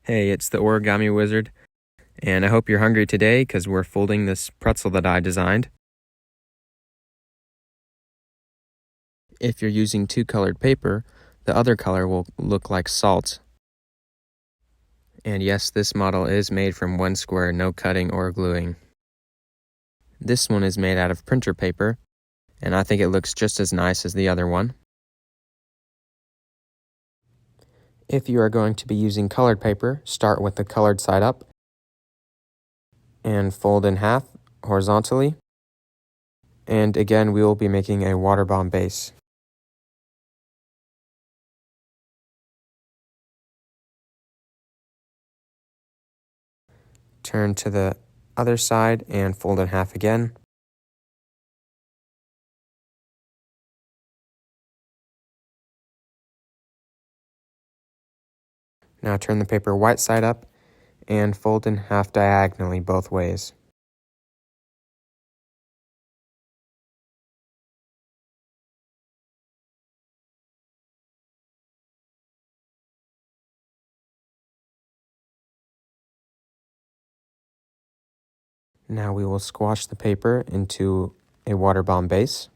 Hey, it's the Origami Wizard, and I hope you're hungry today because we're folding this pretzel that I designed. If you're using two-colored paper, the other color will look like salt. And yes, this model is made from one square, no cutting or gluing. This one is made out of printer paper, and I think it looks just as nice as the other one. If you are going to be using colored paper, start with the colored side up and fold in half horizontally. And again, we will be making a water bomb base. Turn to the other side and fold in half again. Now turn the paper white side up and fold in half diagonally both ways. Now we will squash the paper into a water bomb base.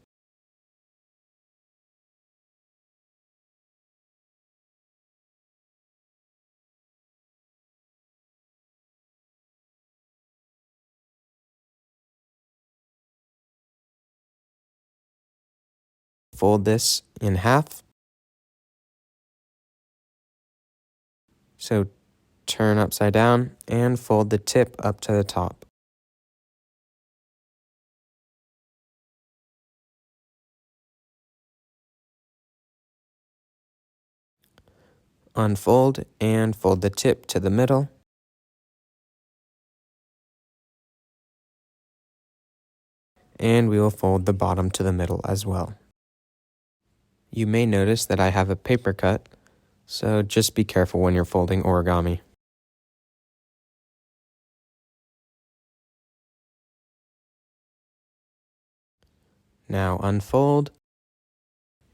Fold this in half. So turn upside down and fold the tip up to the top. Unfold and fold the tip to the middle. And we will fold the bottom to the middle as well. You may notice that I have a paper cut, so just be careful when you're folding origami. Now unfold,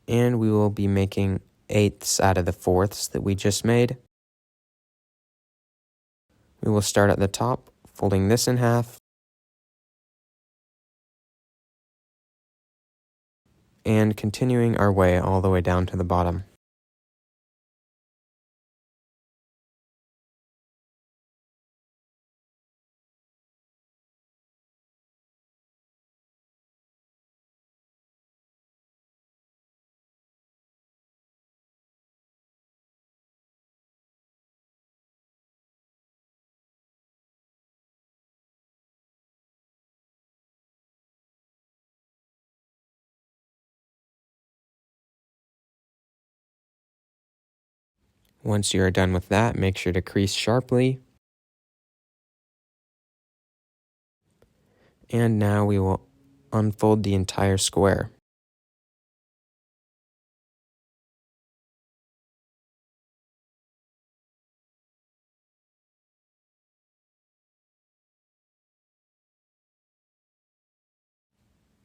and we will be making eighths out of the fourths that we just made. We will start at the top, folding this in half, and continuing our way all the way down to the bottom. Once you are done with that, make sure to crease sharply. And now we will unfold the entire square.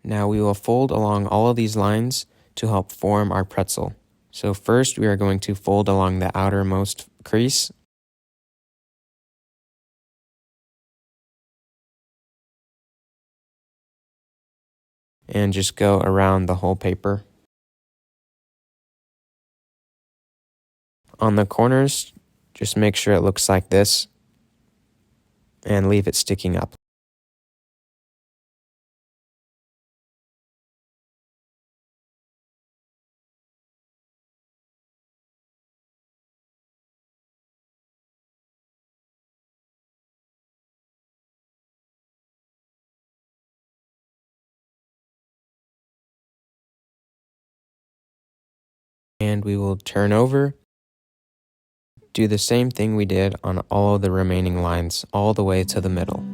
Now we will fold along all of these lines to help form our pretzel. So first we are going to fold along the outermost crease. And just go around the whole paper. On the corners, just make sure it looks like this and leave it sticking up. And we will turn over. Do the same thing we did on all of the remaining lines, all the way to the middle.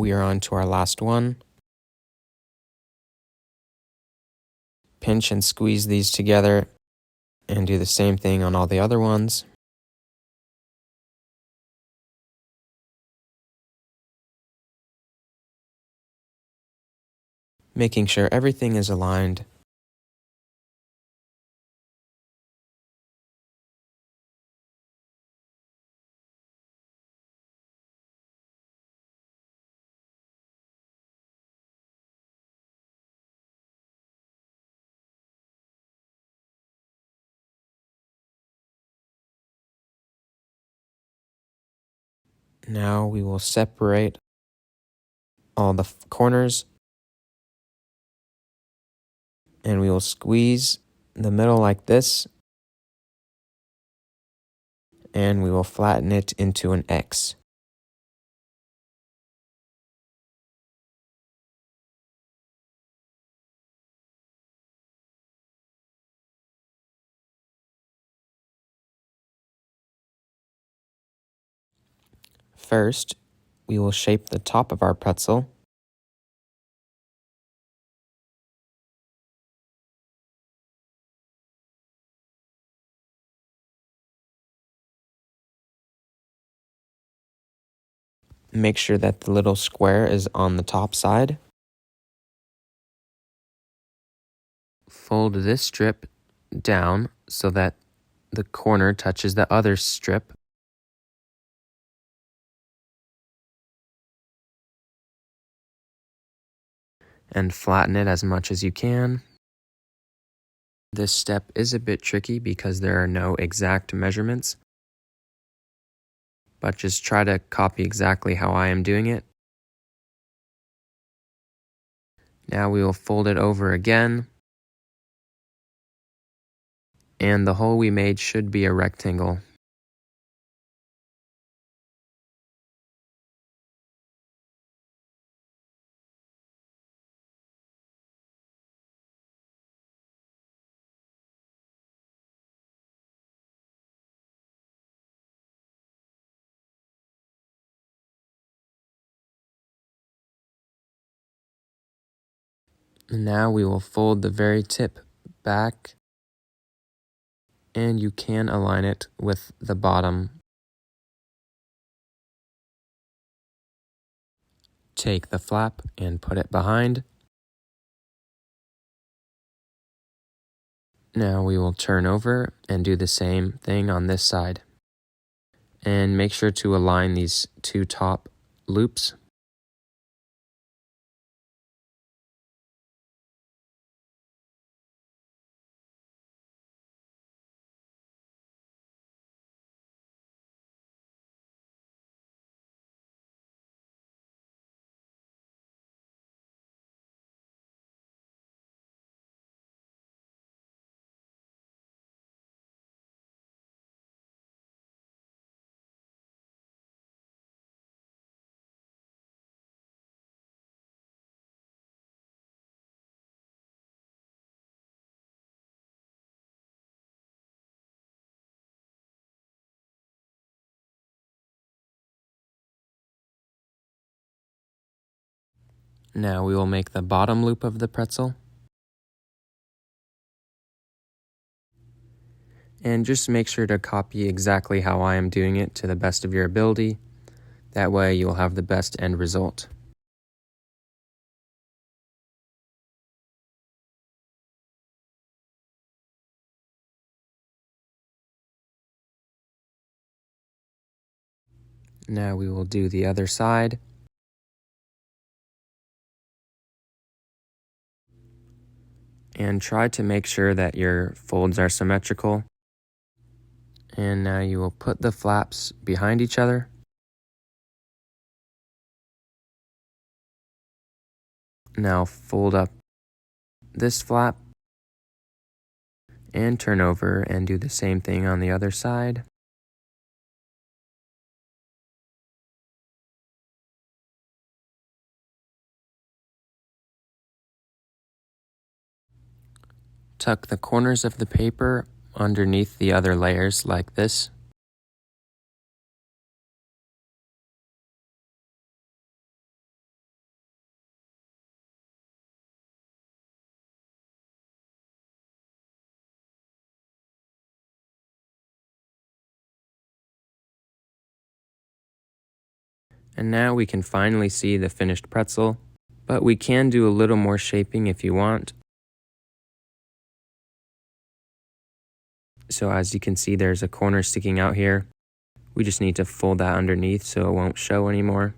we are on to our last one. Pinch and squeeze these together and do the same thing on all the other ones. Making sure everything is aligned. Now we will separate all the corners and we will squeeze the middle like this and we will flatten it into an X. First, we will shape the top of our pretzel. Make sure that the little square is on the top side. Fold this strip down so that the corner touches the other strip. And flatten it as much as you can. This step is a bit tricky because there are no exact measurements, but just try to copy exactly how I am doing it. Now we will fold it over again, and the hole we made should be a rectangle. Now we will fold the very tip back, and you can align it with the bottom. Take the flap and put it behind. Now we will turn over and do the same thing on this side. And make sure to align these two top loops. Now we will make the bottom loop of the pretzel. And just make sure to copy exactly how I am doing it to the best of your ability. That way you'll have the best end result. Now we will do the other side. And try to make sure that your folds are symmetrical. And now you will put the flaps behind each other. Now fold up this flap and turn over and do the same thing on the other side. Tuck the corners of the paper underneath the other layers like this. And now we can finally see the finished pretzel, but we can do a little more shaping if you want. So as you can see, there's a corner sticking out here. We just need to fold that underneath so it won't show anymore.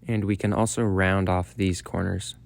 And we can also round off these corners.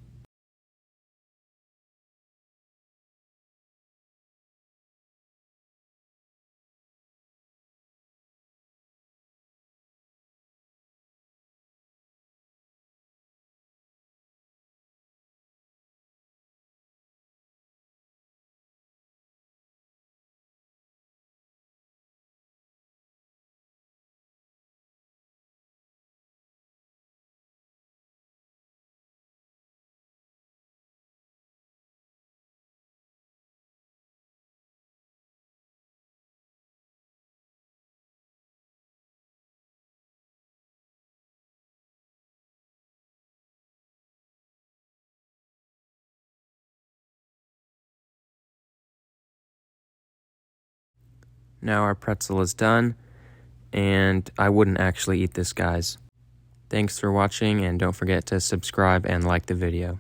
Now our pretzel is done, and I wouldn't actually eat this, guys. Thanks for watching, and don't forget to subscribe and like the video.